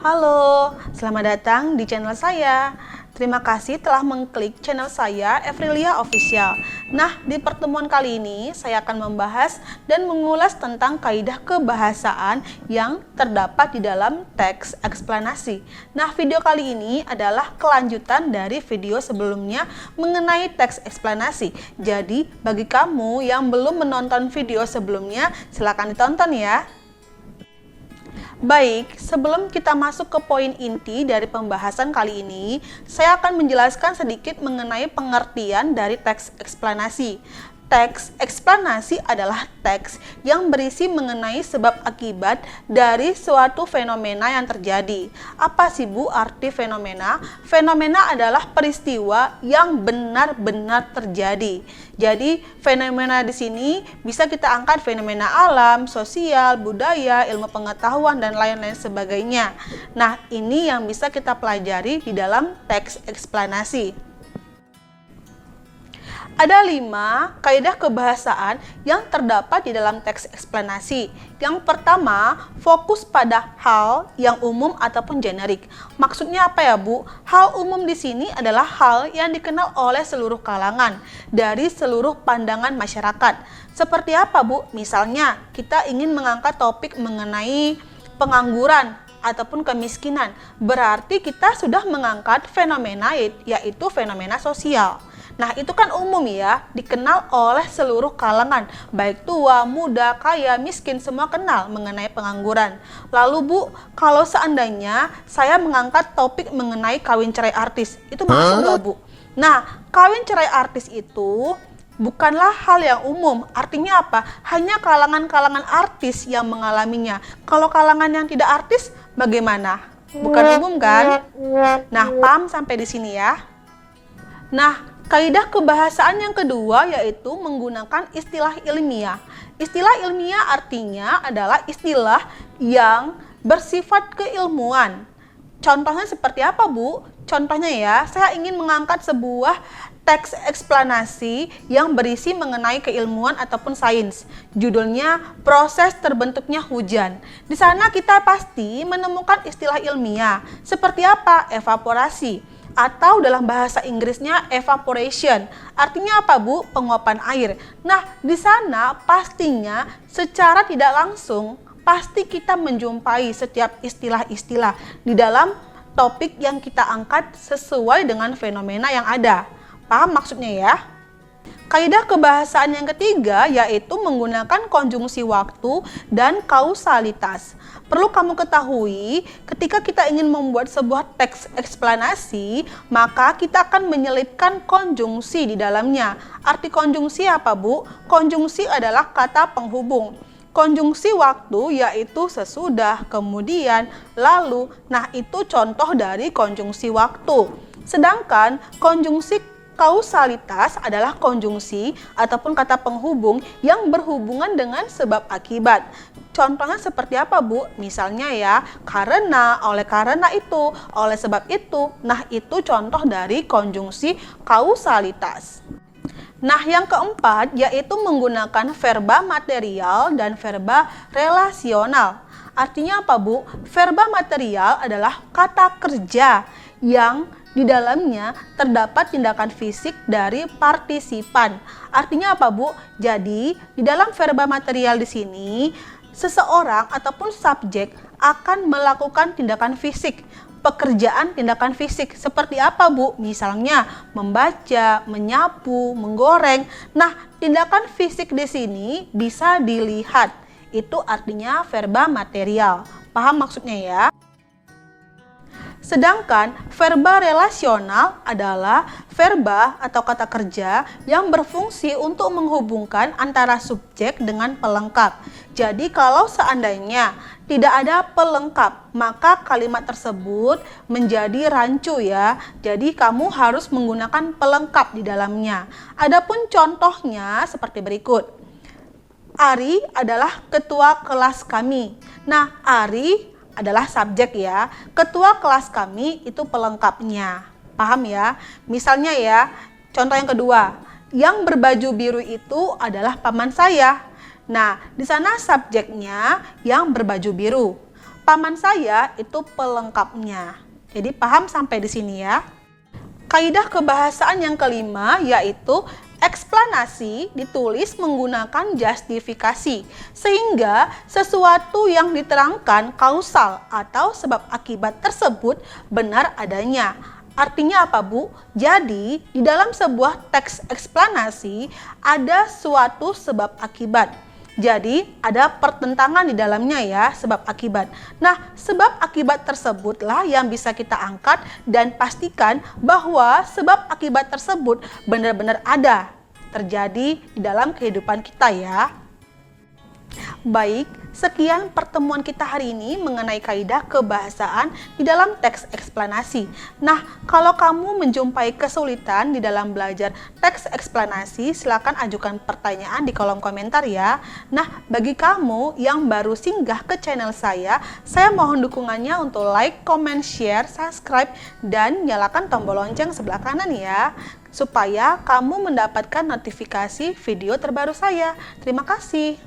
Halo, selamat datang di channel saya. Terima kasih telah mengklik channel saya, Evrilia Official. Nah, di pertemuan kali ini saya akan membahas dan mengulas tentang kaidah kebahasaan yang terdapat di dalam teks eksplanasi. Nah, video kali ini adalah kelanjutan dari video sebelumnya mengenai teks eksplanasi. Jadi, bagi kamu yang belum menonton video sebelumnya, silakan ditonton ya. Baik, sebelum kita masuk ke poin inti dari pembahasan kali ini, saya akan menjelaskan sedikit mengenai pengertian dari teks eksplanasi. Teks eksplanasi adalah teks yang berisi mengenai sebab akibat dari suatu fenomena yang terjadi. Apa sih Bu arti fenomena? Fenomena adalah peristiwa yang benar-benar terjadi. Jadi fenomena di sini bisa kita angkat fenomena alam, sosial, budaya, ilmu pengetahuan, dan lain-lain sebagainya. Nah, ini yang bisa kita pelajari di dalam teks eksplanasi. Ada 5 kaidah kebahasaan yang terdapat di dalam teks eksplanasi. Yang pertama, fokus pada hal yang umum ataupun generik. Maksudnya apa ya, Bu? Hal umum di sini adalah hal yang dikenal oleh seluruh kalangan dari seluruh pandangan masyarakat. Seperti apa, Bu? Misalnya, kita ingin mengangkat topik mengenai pengangguran ataupun kemiskinan. Berarti kita sudah mengangkat fenomena, yaitu fenomena sosial. Nah, itu kan umum ya, dikenal oleh seluruh kalangan, baik tua, muda, kaya, miskin, semua kenal mengenai pengangguran. Lalu Bu, kalau seandainya saya mengangkat topik mengenai kawin cerai artis, itu masuk nggak Bu? Nah, kawin cerai artis itu bukanlah hal yang umum, artinya apa? Hanya kalangan-kalangan artis yang mengalaminya. Kalau kalangan yang tidak artis, bagaimana? Bukan umum kan? Nah, paham sampai di sini ya? Nah, kaidah kebahasaan yang kedua yaitu menggunakan istilah ilmiah. Istilah ilmiah artinya adalah istilah yang bersifat keilmuan. Contohnya seperti apa, Bu? Contohnya ya, saya ingin mengangkat sebuah teks eksplanasi yang berisi mengenai keilmuan ataupun sains. Judulnya Proses Terbentuknya Hujan. Di sana kita pasti menemukan istilah ilmiah. Seperti apa? Evaporasi. Atau dalam bahasa Inggrisnya evaporation. Artinya apa, Bu? Penguapan air. Nah, di sana pastinya secara tidak langsung pasti kita menjumpai setiap istilah-istilah di dalam topik yang kita angkat sesuai dengan fenomena yang ada. Paham maksudnya ya? Kaidah kebahasaan yang ketiga yaitu menggunakan konjungsi waktu dan kausalitas. Perlu kamu ketahui, ketika kita ingin membuat sebuah teks eksplanasi, maka kita akan menyelipkan konjungsi di dalamnya. Arti konjungsi apa, Bu? Konjungsi adalah kata penghubung. Konjungsi waktu yaitu sesudah, kemudian, lalu. Nah, itu contoh dari konjungsi waktu. Sedangkan konjungsi kausalitas adalah konjungsi ataupun kata penghubung yang berhubungan dengan sebab akibat. Contohnya seperti apa, Bu? Misalnya ya, karena, oleh karena itu, oleh sebab itu. Nah, itu contoh dari konjungsi kausalitas. Nah, yang keempat yaitu menggunakan verba material dan verba relasional. Artinya apa, Bu? Verba material adalah kata kerja yang di dalamnya terdapat tindakan fisik dari partisipan. Artinya apa, Bu? Jadi, di dalam verba material di sini, seseorang ataupun subjek akan melakukan tindakan fisik. Pekerjaan tindakan fisik seperti apa, Bu? Misalnya membaca, menyapu, menggoreng. Nah, tindakan fisik di sini bisa dilihat. Itu artinya verba material. Paham maksudnya ya? Sedangkan verba relasional adalah verba atau kata kerja yang berfungsi untuk menghubungkan antara subjek dengan pelengkap. Jadi kalau seandainya tidak ada pelengkap, maka kalimat tersebut menjadi rancu ya. Jadi kamu harus menggunakan pelengkap di dalamnya. Adapun contohnya seperti berikut. Ari adalah ketua kelas kami. Nah, Ari adalah subjek ya. Ketua kelas kami itu pelengkapnya. Paham ya? Misalnya ya, contoh yang kedua. Yang berbaju biru itu adalah paman saya. Nah, di sana subjeknya yang berbaju biru. Paman saya itu pelengkapnya. Jadi paham sampai di sini ya. Kaidah kebahasaan yang kelima yaitu eksplanasi ditulis menggunakan justifikasi, sehingga sesuatu yang diterangkan kausal atau sebab akibat tersebut benar adanya. Artinya apa, Bu? Jadi, di dalam sebuah teks eksplanasi ada suatu sebab akibat. Jadi, ada pertentangan di dalamnya ya, sebab akibat. Nah, sebab akibat tersebutlah yang bisa kita angkat dan pastikan bahwa sebab akibat tersebut benar-benar ada terjadi di dalam kehidupan kita ya. Baik, sekian pertemuan kita hari ini mengenai kaidah kebahasaan di dalam teks eksplanasi. Nah, kalau kamu menjumpai kesulitan di dalam belajar teks eksplanasi, silakan ajukan pertanyaan di kolom komentar ya. Nah, bagi kamu yang baru singgah ke channel saya mohon dukungannya untuk like, comment, share, subscribe, dan nyalakan tombol lonceng sebelah kanan ya, supaya kamu mendapatkan notifikasi video terbaru saya. Terima kasih.